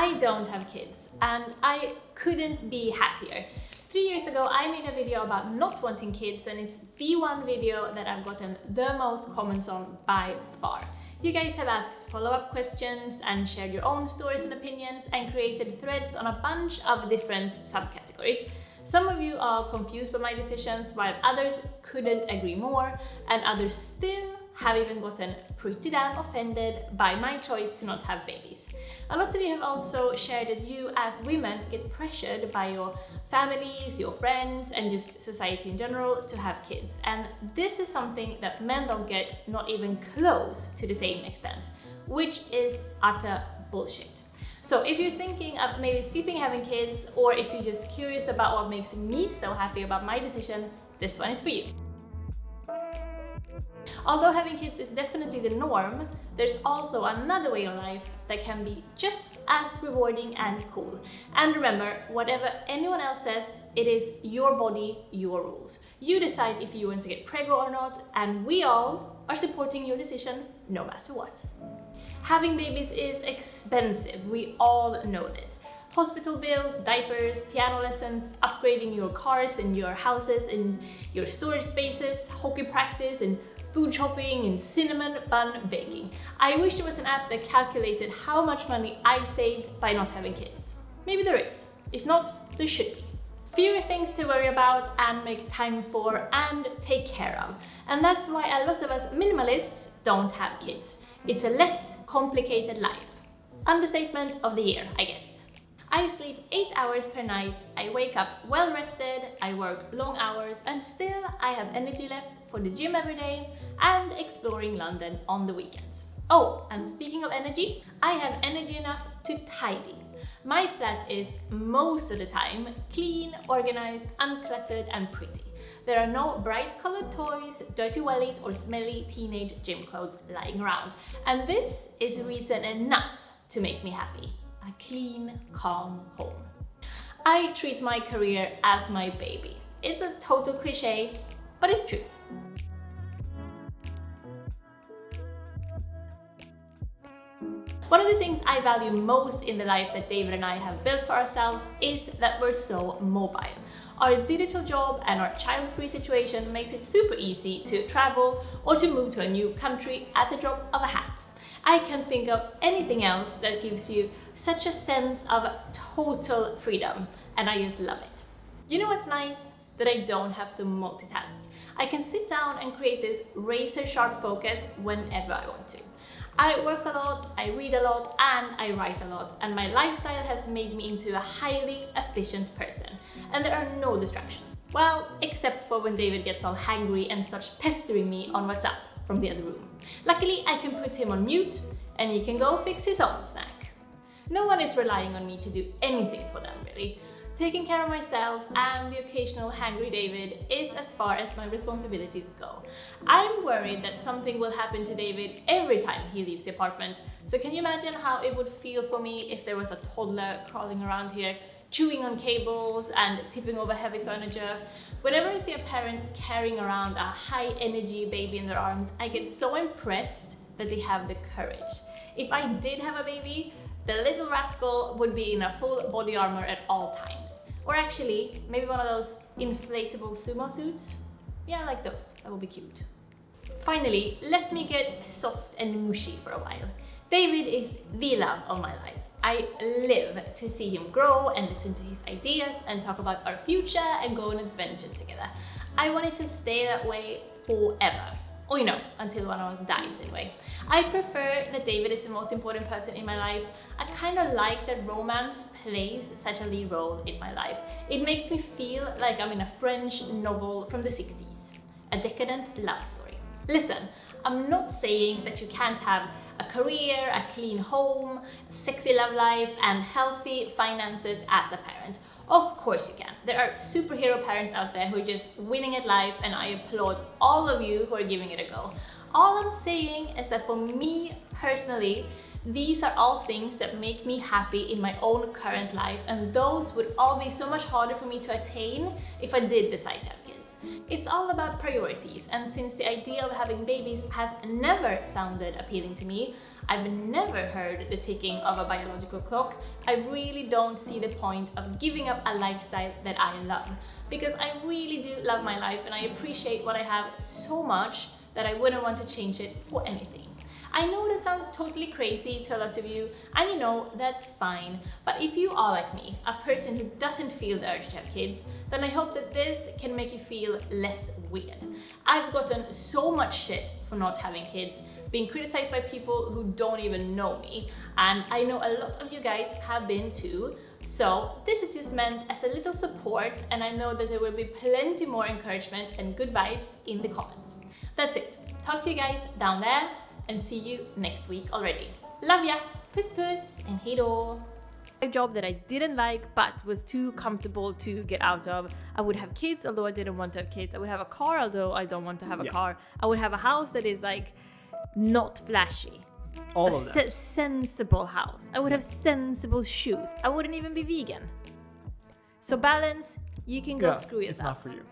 I don't have kids and I couldn't be happier. 3 years ago, I made a video about not wanting kids, and it's the one video that I've gotten the most comments on by far. You guys have asked follow-up questions and shared your own stories and opinions and created threads on a bunch of different subcategories. Some of you are confused by my decisions, while others couldn't agree more, and others still have even gotten pretty damn offended by my choice to not have babies. A lot of you have also shared that you as women get pressured by your families, your friends, and just society in general to have kids. And this is something that men don't get, not even close to the same extent, which is utter bullshit. So if you're thinking of maybe skipping having kids, or if you're just curious about what makes me so happy about my decision, this one is for you. Although having kids is definitely the norm, there's also another way of life that can be just as rewarding and cool. And remember, whatever anyone else says, it is your body, your rules. You decide if you want to get pregnant or not, and we all are supporting your decision no matter what. Having babies is expensive, we all know this. Hospital bills, diapers, piano lessons, upgrading your cars and your houses and your storage spaces, hockey practice and food shopping and cinnamon bun baking. I wish there was an app that calculated how much money I've saved by not having kids. Maybe there is. If not, there should be. Fewer things to worry about and make time for and take care of. And that's why a lot of us minimalists don't have kids. It's a less complicated life. Understatement of the year, I guess. I sleep 8 hours per night, I wake up well rested, I work long hours, and still I have energy left for the gym every day and exploring London on the weekends. Oh, and speaking of energy, I have energy enough to tidy. My flat is most of the time clean, organized, uncluttered, and pretty. There are no bright colored toys, dirty wellies, or smelly teenage gym clothes lying around. And this is reason enough to make me happy. A clean, calm home. I treat my career as my baby. It's a total cliche, but it's true. One of the things I value most in the life that David and I have built for ourselves is that we're so mobile. Our digital job and our child-free situation makes it super easy to travel or to move to a new country at the drop of a hat. I can't think of anything else that gives you such a sense of total freedom, and I just love it. You know what's nice? That I don't have to multitask. I can sit down and create this razor-sharp focus whenever I want to. I work a lot, I read a lot, and I write a lot, and my lifestyle has made me into a highly efficient person, and there are no distractions. Well, except for when David gets all hangry and starts pestering me on WhatsApp from the other room. Luckily, I can put him on mute and he can go fix his own snack. No one is relying on me to do anything for them, really. Taking care of myself and the occasional hangry David is as far as my responsibilities go. I'm worried that something will happen to David every time he leaves the apartment. So can you imagine how it would feel for me if there was a toddler crawling around here, chewing on cables and tipping over heavy furniture? Whenever I see a parent carrying around a high-energy baby in their arms, I get so impressed that they have the courage. If I did have a baby, the little rascal would be in a full body armor at all times. Or actually, maybe one of those inflatable sumo suits. Yeah, like those. That would be cute. Finally, let me get soft and mushy for a while. David is the love of my life. I live to see him grow and listen to his ideas and talk about our future and go on adventures together. I want it to stay that way forever. Or until one of us dies anyway. I prefer that David is the most important person in my life. I kind of like that romance plays such a lead role in my life. It makes me feel like I'm in a French novel from the 60s. A decadent love story. Listen, I'm not saying that you can't have a career, a clean home, a sexy love life, and healthy finances as a parent. Of course you can. There are superhero parents out there who are just winning at life, and I applaud all of you who are giving it a go. All I'm saying is that for me personally, these are all things that make me happy in my own current life, and those would all be so much harder for me to attain if I did decide to have kids. It's all about priorities, and since the idea of having babies has never sounded appealing to me, I've never heard the ticking of a biological clock. I really don't see the point of giving up a lifestyle that I love, because I really do love my life and I appreciate what I have so much that I wouldn't want to change it for anything. I know that sounds totally crazy to a lot of you, and you know, that's fine. But if you are like me, a person who doesn't feel the urge to have kids, then I hope that this can make you feel less weird. I've gotten so much shit for not having kids, being criticized by people who don't even know me, and I know a lot of you guys have been too. So this is just meant as a little support, and I know that there will be plenty more encouragement and good vibes in the comments. That's it. Talk to you guys down there, and see you next week already. Love ya! Puss puss and hej då! A job that I didn't like but was too comfortable to get out of. I would have kids although I didn't want to have kids. I would have a car although I don't want to have a car. I would have a house that is like not flashy. All of that. Sensible house. I would have sensible shoes. I wouldn't even be vegan. So balance, you can go screw yourself. It's not for you.